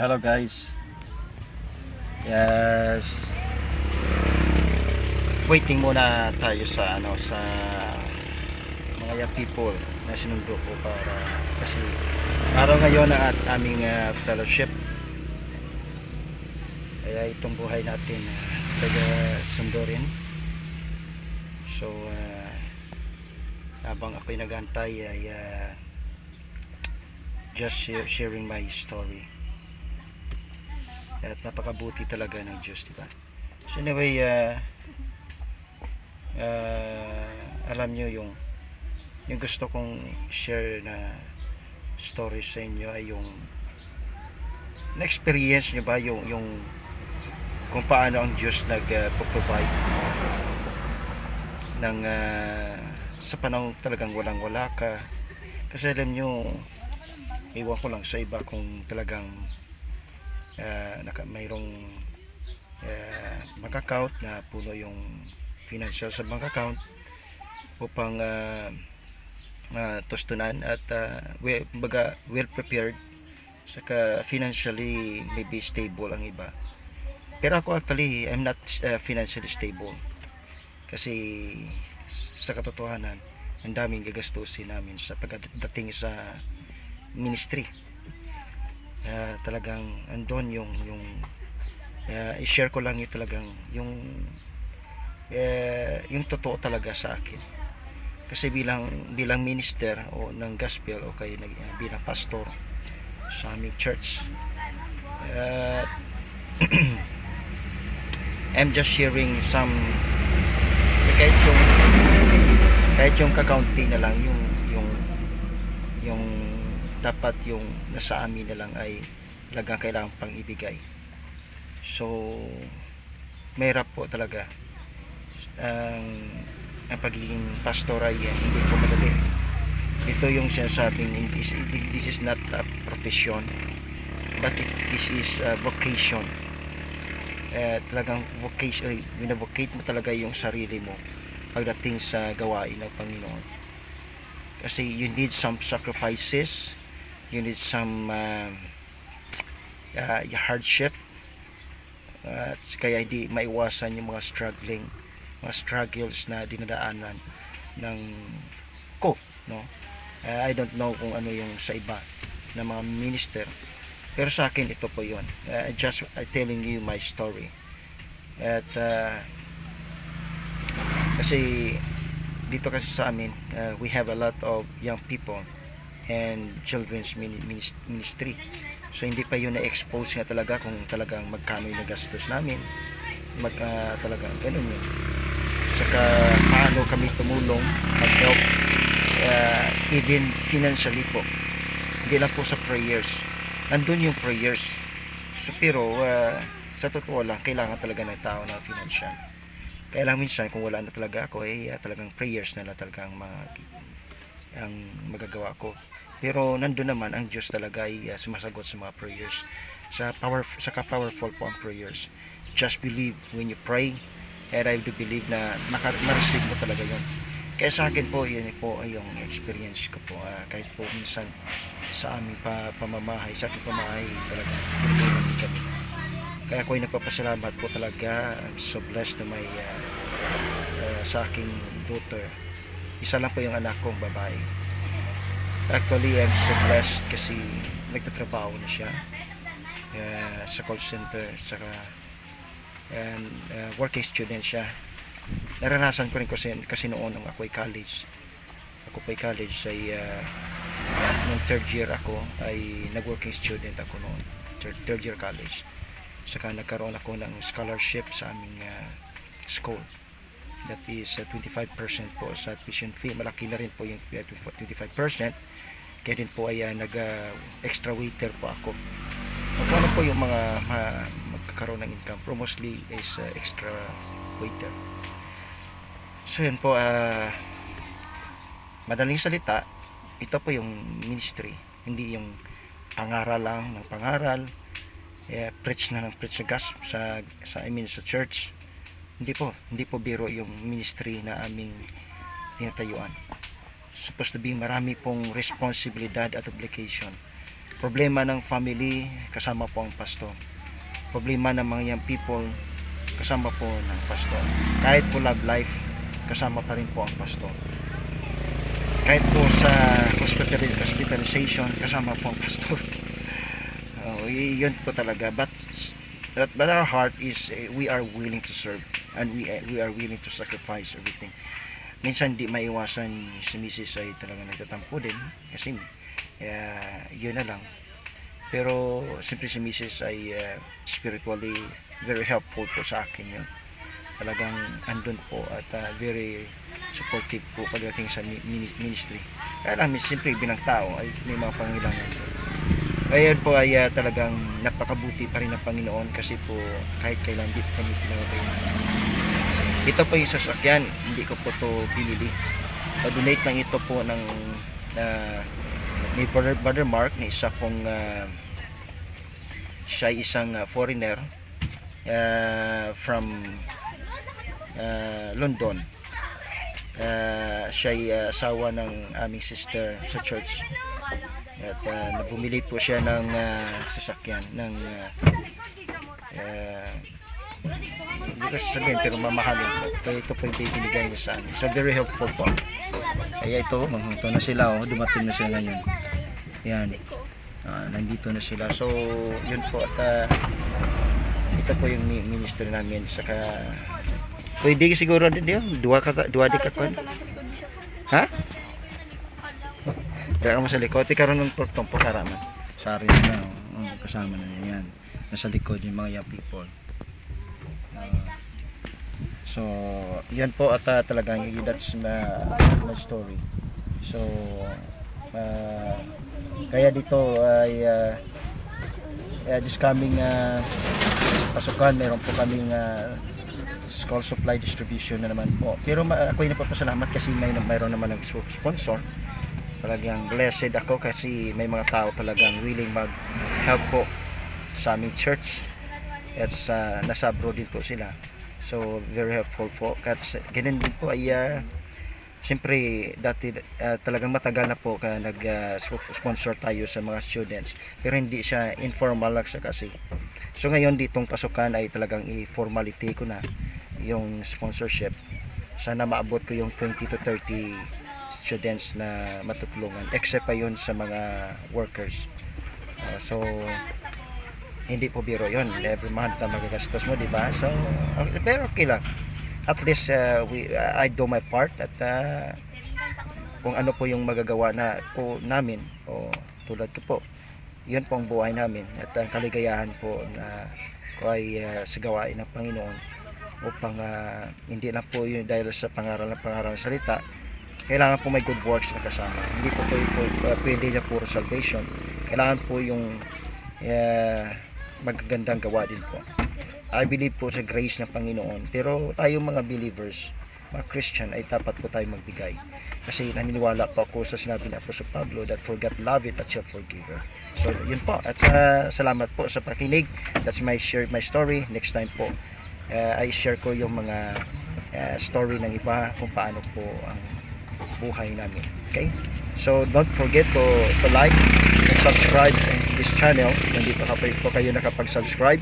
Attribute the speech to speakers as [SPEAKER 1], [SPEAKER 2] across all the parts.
[SPEAKER 1] Hello guys. Yes. Waiting muna tayo sa sa mga young people na sinundo ko para kasi araw ngayon ang aming fellowship. Kaya itong buhay natin taga sundo rin. So habang ako'y nagantay ay just sharing my story. At napakabuti talaga ng Diyos, diba? So anyway, alam nyo yung gusto kong share na story sa inyo ay yung na-experience nyo ba yung kung paano ang Diyos nag-provide ng sa panahon talagang walang-wala ka. Kasi alam nyo, iwan ko lang sa iba kung talagang mayroong bank account na puno yung financial sa bank account upang tustunan at well prepared saka financially maybe stable ang iba. Pero ako actually I'm not financially stable kasi sa katotohanan ang daming gagastusin namin sa pagdating sa ministry. Talagang andon yung i-share ko lang yung talagang yung totoo talaga sa akin kasi bilang minister o ng gospel o kaya bilang pastor sa aming church, I'm just sharing some kahit yung kakaunti na lang yung dapat yung nasa amin na lang ay talagang kailangan pang ibigay. So mahirap po talaga ang pagiging pastor ay hindi po madali. Ito yung sinasabing this is not a profession but this is a vocation. Talagang vocation, binavocate mo talaga yung sarili mo pagdating sa gawain ng Panginoon kasi you need some sacrifices, you need some hardship, kaya hindi maiwasan yung mga struggles na dinadaanan ng ko, no? I don't know kung ano yung sa iba na mga minister, pero sa akin ito po yun. Just telling you my story. At kasi dito kasi sa amin we have a lot of young people and children's ministry. So hindi pa yun na-expose nga talaga kung talagang magkano yung nagastos namin. Talagang ganun yun. Saka paano kami tumulong mag-help even financially po. Hindi lang po sa prayers. Nandun yung prayers. So, pero sa totoo lang, kailangan talaga ng tao na financial. Kaya lang minsan kung wala na talaga ako talagang prayers na lang talagang ang magagawa ko. Pero nandun naman ang Diyos talaga ay sumasagot sa mga prayers. Saka powerful po ang prayers. Just believe when you pray, and I do believe na ma-receive mo talaga yun. Kaya sa akin po, yun po ay yung experience ko po. Kahit po minsan sa aming pamamahay, sa aking pamamahay talaga kami. Kaya ako ay nagpapasalamat po talaga. I'm so blessed na may sa aking daughter. Isa lang po yung anak kong babae. Actually, I'm so blessed kasi nagtatrabaho na siya sa call center, saka working student siya. Naranasan ko rin kasi noon nung ako ay college. Ako pa ay college ay nung third year ako ay nag-working student ako noon. Third year college. Saka nagkaroon ako ng scholarship sa aming school. That is 25% po sa tuition fee. Malaki na rin po yung 25%. Kaya din po ay extra waiter po ako. Ano po yung mga magkakaroon ng income? Mostly is extra waiter. So yun po, madaling salita, ito po yung ministry. Hindi yung pangaral lang ng pangaral, preach na ng preach sa sa church. Hindi po biro yung ministry na aming tinatayuan. Supposed to be marami pong responsibilidad at obligation. Problema ng family, kasama po ang pastor. Problema ng mga young people, kasama po ng pastor. Kahit po love life, kasama pa rin po ang pastor. Kahit po sa hospitalization, kasama po ang pastor. Yun po talaga. But our heart is, we are willing to serve, and we are willing to sacrifice everything. Minsan di maiwasan si Mrs. ay talaga nagtatampo din kasi yun na lang. Pero siyempre si Mrs. ay spiritually very helpful po sa akin yun. Talagang andun po at very supportive po pagdating sa ministry. Kaya lang siyempre binang tao ay may mga pangailangan po. Ngayon po ay talagang napakabuti pa rin ng Panginoon kasi po kahit kailan di kami pinatay. Ito po yung sasakyan, hindi ko po to binili. Donate lang ito po ng ni Brother Mark na isa pong siya isang foreigner from London. Siya ay asawa ng aming sister sa church. At nabumili po siya ng sasakyan ng hindi ko sasabihin pero mamahalin po. Kaya ito po yung binigay niya sa amin. So very helpful po. Kaya ito na sila, dumating na sila ngayon. Yan. Nandito na sila. So yun po at ito po yung ministry namin. Saka pwede siguro din yun. Dua di ka pa. Ha? Kaya ka mo sa likod. Ikaroon ng portong pakaraman. Sari na. Kasama na yan. Nasa likod yung mga young people. So yan po at talagang that's my story. So kaya dito ay this coming pasukan meron po kaming school supply distribution na naman po. Pero ako yung napapasalamat kasi mayroon naman ng sponsor. Talagang blessed ako kasi may mga tao talagang willing mag-help po sa aming church. At nasa abroad din po sila. So very helpful po. Kasi ganun din po ay siyempre dati talagang matagal na po nag-sponsor tayo sa mga students. Pero hindi siya informal lang siya kasi. So ngayon ditong pasukan ay talagang i-formality ko na yung sponsorship. Sana maabot ko yung 20 to 30 students na matutulungan. Except pa yun sa mga workers. So hindi po biro yun. Every month na magagastos mo, di ba? So, pero okay lang. At least, I do my part at kung ano po yung magagawa na po namin o tulad ko po, yun po ang buhay namin at ang kaligayahan po na ko ay sa gawain ng Panginoon upang hindi lang po yun dahil sa pangaral ng salita, kailangan po may good works na kasama. Hindi po pwede na puro salvation. Kailangan po yung magagandang gawa din po. I believe po sa grace ng Panginoon. Pero tayo mga believers, mga Christian, ay dapat po tayo magbigay. Kasi naniniwala po ako sa sinabi ni Apostol Pablo that for God love it that shall forgive her. So yun po. At salamat po sa pakinig. That's my story. Next time po, I share ko yung mga story ng iba kung paano po ang buhay namin. Okay? So don't forget to like and subscribe to this channel. Hindi pa po kayo nakapag-subscribe.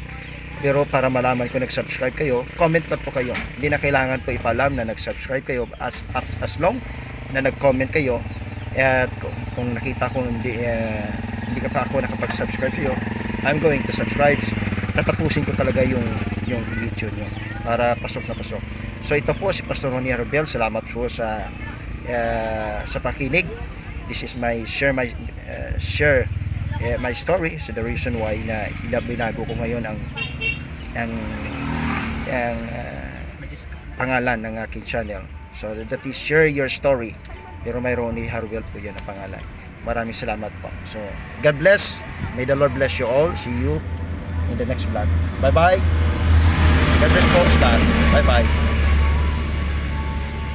[SPEAKER 1] Pero para malaman ko nag-subscribe kayo, comment na po kayo. Hindi na kailangan po ipalam na nag-subscribe kayo as long na nag-comment kayo. At kung nakita ko hindi ka pa ako nakapag-subscribe kayo, I'm going to subscribe. Tatapusin ko talaga yung video nyo para pasok na pasok. So ito po si Pastor Ronnie Arbel. Salamat po sa pakinig. This is my share my story. So the reason why na binago ko ngayon ang pangalan ng aking channel. So that is share your story. Pero may Ronnie Arbel po yan ang pangalan. Maraming salamat po. So God bless. May the Lord bless you all. See you in the next vlog. Bye bye. God bless po. Bye bye.